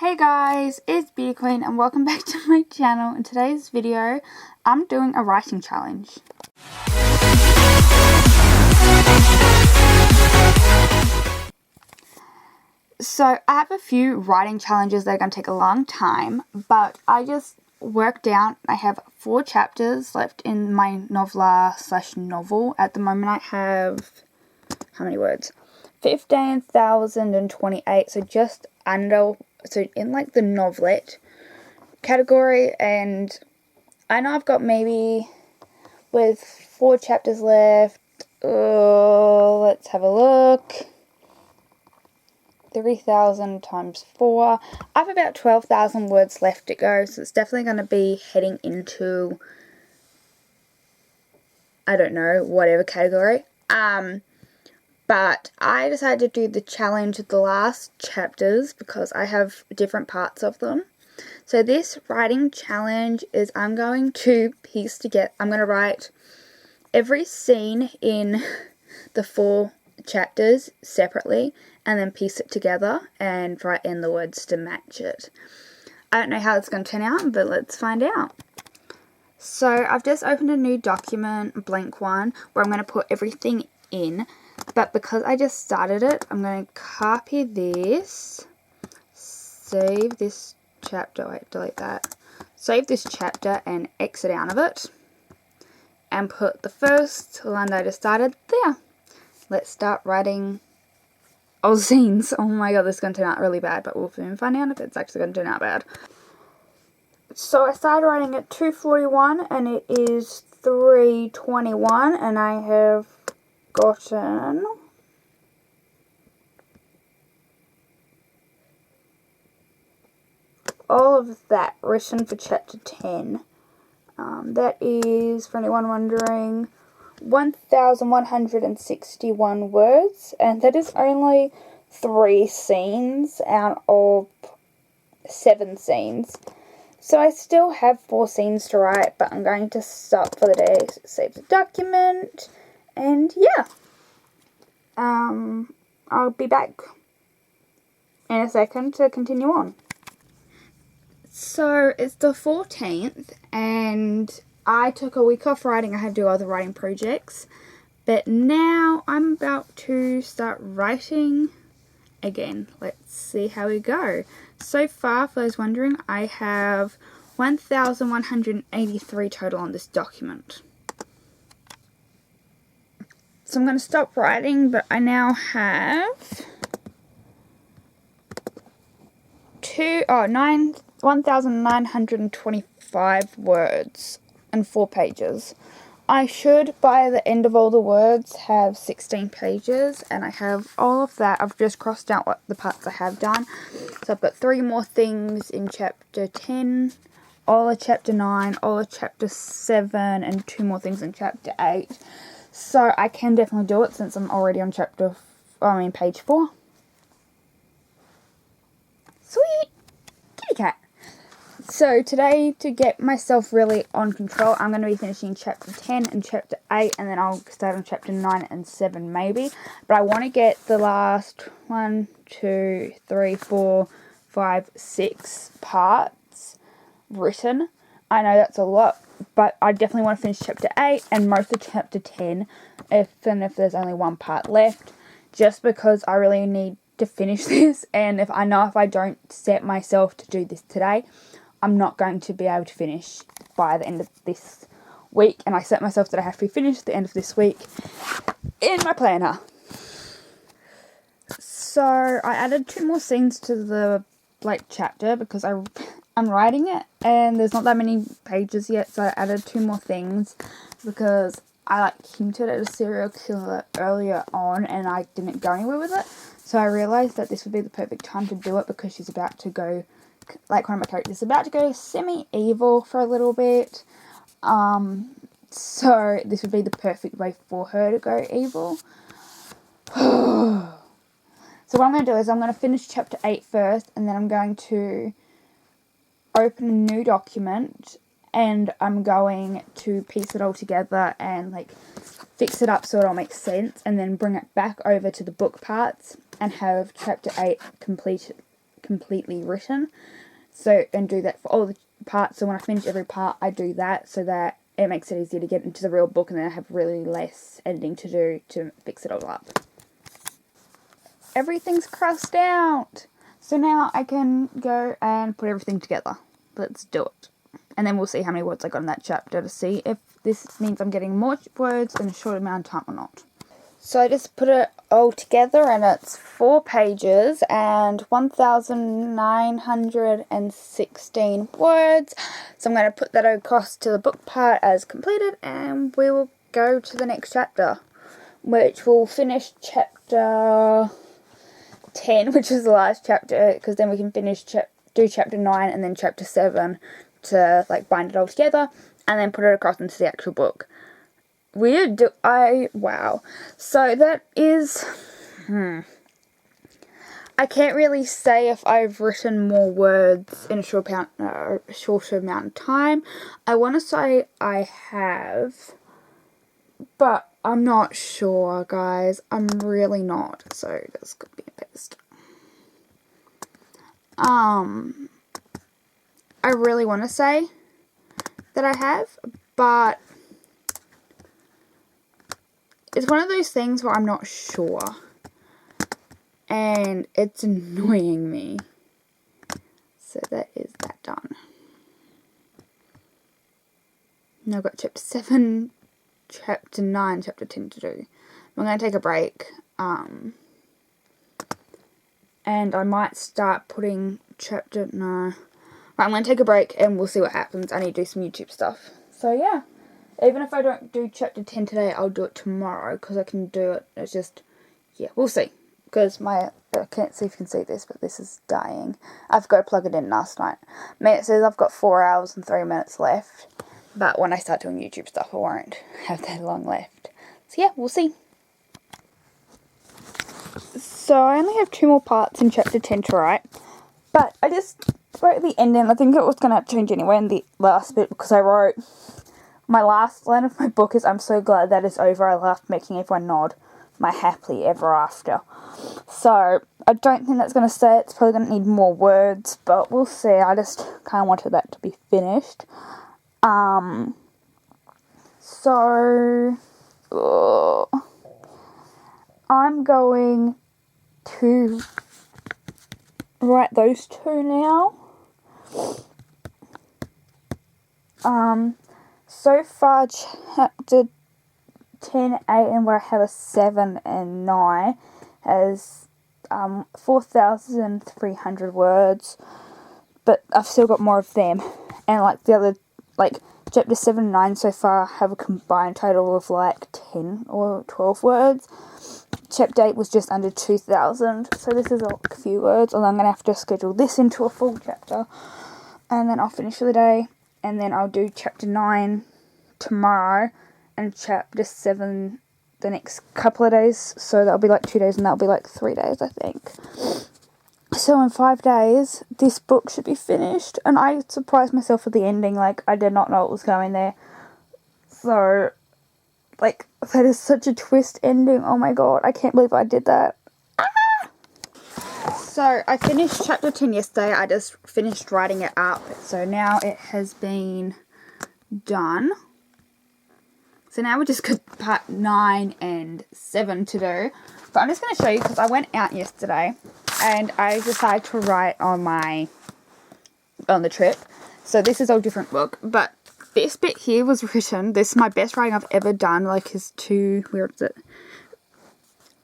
Hey guys, it's Beauty Queen and welcome back to my channel. In today's video, I'm doing a writing challenge. So I have a few writing challenges that are going to take a long time, but I just worked out I have 4 chapters left in my novella/novel. At the moment I have, how many words? 15,028, so just under, so in like the novelette category, and I know I've got maybe with 4 chapters left, let's have a look, 3,000 times 4, I have about 12,000 words left to go, so it's definitely going to be heading into, I don't know, whatever category. But I decided to do the challenge of the last chapters because I have different parts of them. So this writing challenge is I'm going to write every scene in the 4 chapters separately and then piece it together and write in the words to match it. I don't know how it's going to turn out, but let's find out. So I've just opened a new document, a blank one, where I'm going to put everything in. But because I just started it, I'm going to copy this, save this chapter, wait, delete that, save this chapter and exit out of it, and put the first line that I just started there. Let's start writing all scenes. Oh my god, this is going to turn out really bad, but we'll soon find out if it's actually going to turn out bad. So I started writing at 2:41 and it is 3:21 and I have gotten all of that written for chapter 10. That is, for anyone wondering, 1,161 words, and that is only 3 scenes out of 7 scenes. So I still have 4 scenes to write, but I'm going to stop for the day, save the document. And yeah, I'll be back in a second to continue on. So it's the 14th and I took a week off writing. I had to do other writing projects. But now I'm about to start writing again. Let's see how we go. So far, for those wondering, I have 1,183 total on this document. So I'm going to stop writing, but I now have 1,925 words and 4 pages. I should, by the end of all the words, have 16 pages, and I have all of that. I've just crossed out what the parts I have done. So I've got 3 more things in chapter 10, all of chapter 9, all of chapter 7, and 2 more things in chapter 8. So I can definitely do it since I'm already on page 4. Sweet! Kitty cat! So today, to get myself really on control, I'm going to be finishing chapter 10 and chapter 8, and then I'll start on chapter 9 and 7 maybe. But I want to get the last 1, 2, 3, 4, 5, 6 parts written. I know that's a lot, but I definitely want to finish chapter 8 and most of chapter 10, if there's only 1 part left, just because I really need to finish this, and if I don't set myself to do this today, I'm not going to be able to finish by the end of this week, and I set myself that I have to be finished at the end of this week in my planner. So I added 2 more scenes to the chapter because I'm writing it and there's not that many pages yet, so I added 2 more things because I hinted at a serial killer earlier on and I didn't go anywhere with it. So I realised that this would be the perfect time to do it because she's about to go, one of my characters is about to go semi-evil for a little bit. So this would be the perfect way for her to go evil. So what I'm going to do is I'm going to finish chapter 8 first, and then I'm going to open a new document and I'm going to piece it all together and fix it up so it all makes sense, and then bring it back over to the book parts and have chapter 8 completely written. So, and do that for all the parts. So when I finish every part, I do that so that it makes it easier to get into the real book, and then I have really less editing to do to fix it all up. Everything's crossed out. So now I can go and put everything together. Let's do it. And then we'll see how many words I got in that chapter to see if this means I'm getting more words in a short amount of time or not. So I just put it all together, and it's 4 pages and 1,916 words. So I'm going to put that across to the book part as completed, and we will go to the next chapter, which will finish chapter 10, which is the last chapter, because then we can finish do chapter 9 and then chapter 7 to like bind it all together and then put it across into the actual book. Wow. So that is, I can't really say if I've written more words in a shorter amount of time. I want to say I have, but I'm not sure, guys. I'm really not. So that's going to be a paste. I really want to say that I have, but it's one of those things where I'm not sure, and it's annoying me. So that is that done. Now I've got chapter 7, chapter 9, chapter 10 to do. I'm going to take a break, and I might start putting I'm going to take a break and we'll see what happens. I need to do some YouTube stuff. So yeah. Even if I don't do chapter 10 today, I'll do it tomorrow, because I can do it. It's just, yeah, we'll see. Because I can't see if you can see this, but this is dying. I forgot to plug it in last night. It says I've got 4 hours and 3 minutes left. But when I start doing YouTube stuff, I won't have that long left. So yeah, we'll see. So I only have 2 more parts in chapter 10 to write. But I just wrote the ending. I think it was going to change anyway in the last bit, because I wrote... My last line of my book is, "I'm so glad that it's over. I laughed, making everyone nod. My happily ever after." So, I don't think that's going to say it. It's probably going to need more words, but we'll see. I just kind of wanted that to be finished. I'm going to write those 2 now. So far, chapter 10, 8, and where I have a 7 and 9 has 4,300 words, but I've still got more of them. And like the other, like chapter 7 and 9 so far have a combined total of like 10 or 12 words. Chapter 8 was just under 2,000, so this is a few words, although I'm going to have to schedule this into a full chapter, and then I'll finish for the day. And then I'll do chapter 9 tomorrow and chapter 7 the next couple of days. So that'll be like 2 days, and that'll be like 3 days, I think. So in 5 days, this book should be finished. And I surprised myself at the ending. Like, I did not know what was going there. So, like, that is such a twist ending. Oh my god, I can't believe I did that. So, I finished chapter 10 yesterday. I just finished writing it up. So, now it has been done. So, now we just got part 9 and 7 to do. But I'm just going to show you, because I went out yesterday and I decided to write on the trip. So, this is all different book. But this bit here was written. This is my best writing I've ever done. Like, is to, where is it?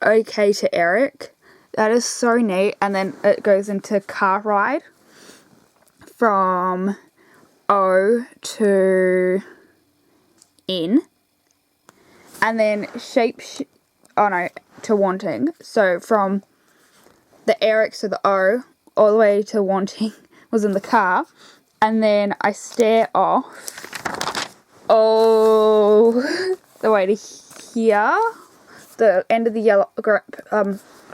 Okay to Eric. That is so neat. And then it goes into car ride from O to N. And then to wanting. So from the Eric to the O all the way to wanting was in the car. And then I stare off the way to here. The end of the yellow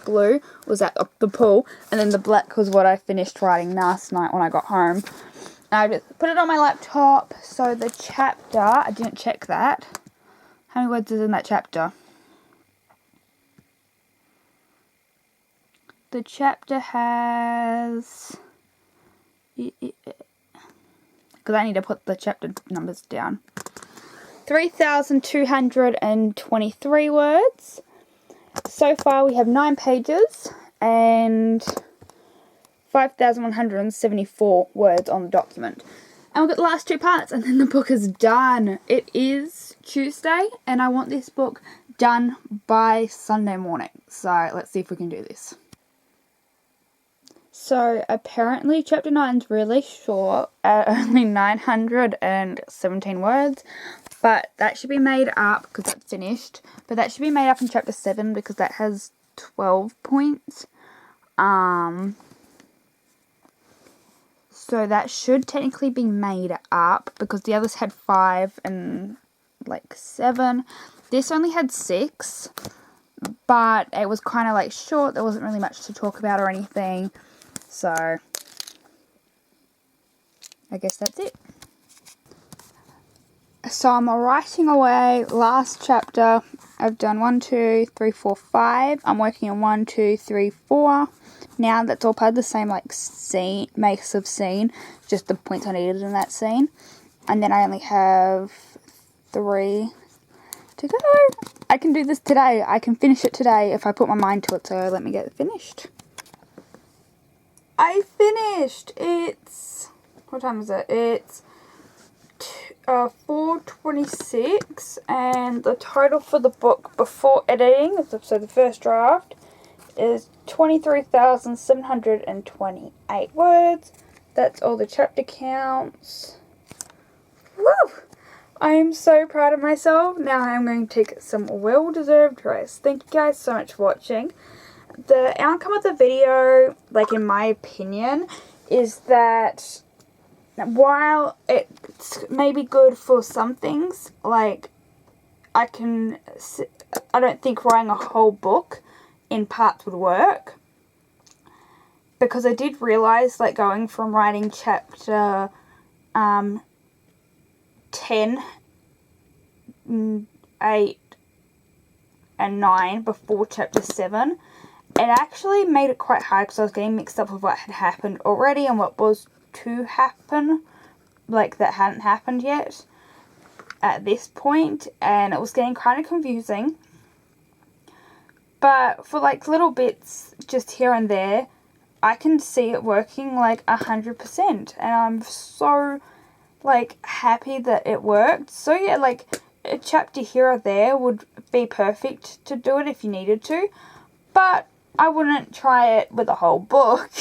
blue was at the pool, and then the black was what I finished writing last night when I got home. And I just put it on my laptop. So the chapter, I didn't check that. How many words is in that chapter? The chapter has... because I need to put the chapter numbers down. 3,223 words. So far we have 9 pages and 5,174 words on the document. And we've got the last 2 parts and then the book is done. It is Tuesday and I want this book done by Sunday morning. So let's see if we can do this. So apparently chapter 9 is really short, at only 917 words, but that should be made up because that's finished. But that should be made up in chapter 7 because that has 12 points. So that should technically be made up because the others had 5 and like 7. This only had 6, but it was kind of like short. There wasn't really much to talk about or anything. So, I guess that's it. So I'm writing away. Last chapter, I've done 1, 2, 3, 4, 5. I'm working on 1, 2, 3, 4. Now that's all part of the same like scene, makes of scene, just the points I needed in that scene. And then I only have 3 to go. I can do this today. I can finish it today if I put my mind to it. So let me get it finished. I finished. It's, what time is it? It's 4:26 and the total for the book before editing, so the first draft, is 23,728 words. That's all the chapter counts. Woo! I am so proud of myself. Now I am going to take some well-deserved rest. Thank you guys so much for watching. The outcome of the video, like in my opinion, is that while it's maybe good for some things, like I don't think writing a whole book in parts would work. Because I did realise, like, going from writing chapter 10, 8 and 9 before chapter 7, it actually made it quite hard because I was getting mixed up with what had happened already and what was to happen, like that hadn't happened yet at this point, and it was getting kind of confusing. But for like little bits just here and there, I can see it working like 100%, and I'm so like happy that it worked. So yeah, like a chapter here or there would be perfect to do it if you needed to, but I wouldn't try it with a whole book.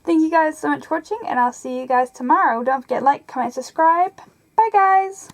Thank you guys so much for watching, and I'll see you guys tomorrow. Don't forget to like, comment, subscribe. Bye guys!